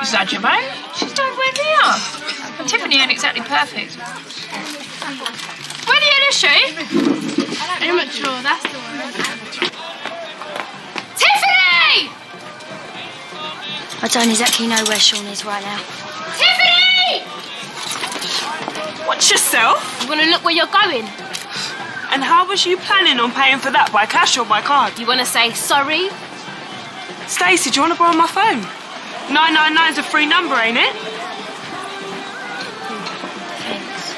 exaggerate, mate. She's nowhere near. And Tiffany ain't exactly perfect. Where the hell is she? I'm not sure, that's the one. Tiffany! I don't exactly know where Sean is right now. Tiffany! Watch yourself. You want to look where you're going? And how was you planning on paying for that, by cash or by card? You want to say sorry? Stacey, do you want to borrow my phone? 999's a free number, ain't it? Thanks.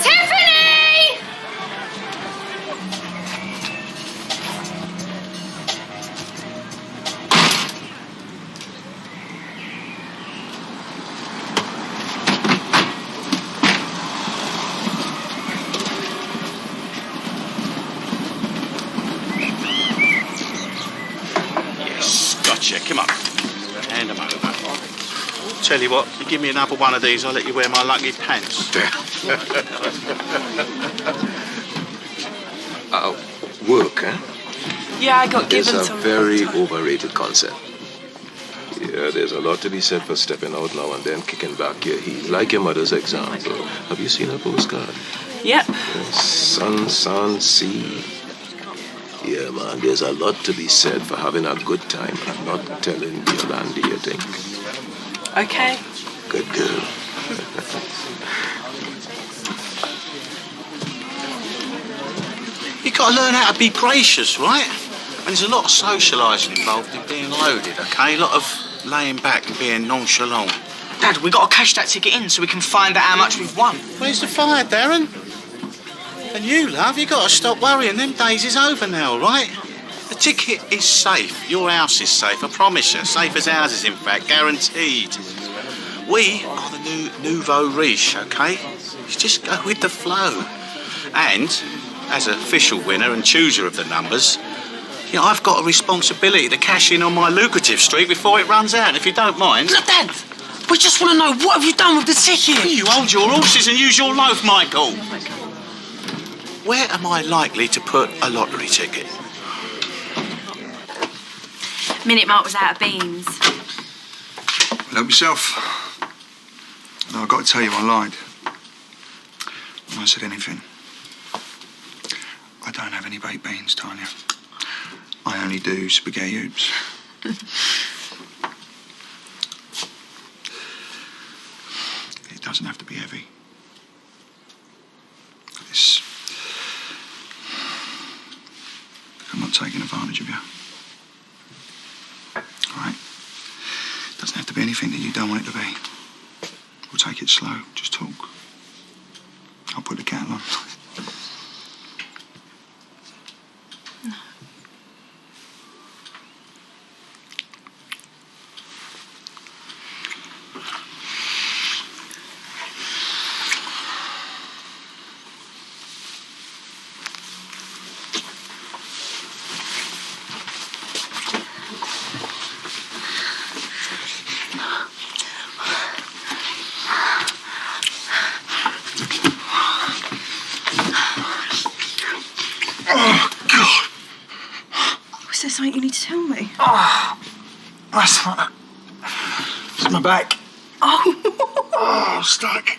Tiffany! Gotcha, come on. Hand them over. Tell you what, you give me another one of these, I'll let you wear my lucky pants. Work, eh? Yeah, I got It's given a some... very overrated concept. Yeah, there's a lot to be said for stepping out now and then, kicking back your heels, like your mother's example. Have you seen her postcard? Yep. Sun, sea. Yeah, man, there's a lot to be said for having a good time and not telling Yolandi you think. Okay. Good girl. You got to learn how to be gracious, right? And there's a lot of socialising involved in being loaded, okay? A lot of laying back and being nonchalant. Dad, we got to cash that ticket in so we can find out how much we've won. Where's the fire, Darren? And you, love, you got to stop worrying. Them days is over now, right? The ticket is safe. Your house is safe, I promise you. Safe as houses, in fact, guaranteed. We are the new nouveau riche, okay? You just go with the flow. And, as official winner and chooser of the numbers, you know, I've got a responsibility to cash in on my lucrative streak before it runs out, if you don't mind. Look, Dad, we just want to know, what have you done with the ticket? You hold your horses and use your loaf, Michael. Where am I likely to put a lottery ticket? Minute Mark was out of beans. Help yourself. No, I've got to tell you, I lied. When I said anything. I don't have any baked beans, Tanya. I only do spaghetti hoops. It doesn't have to be heavy. This... I'm not taking advantage of you. All right? Doesn't have to be anything that you don't want it to be. We'll take it slow. Just talk. I'll put the kettle on. Oh, God. Was there something you need to tell me? Oh, that's not... It's my back. Oh. Oh, stuck.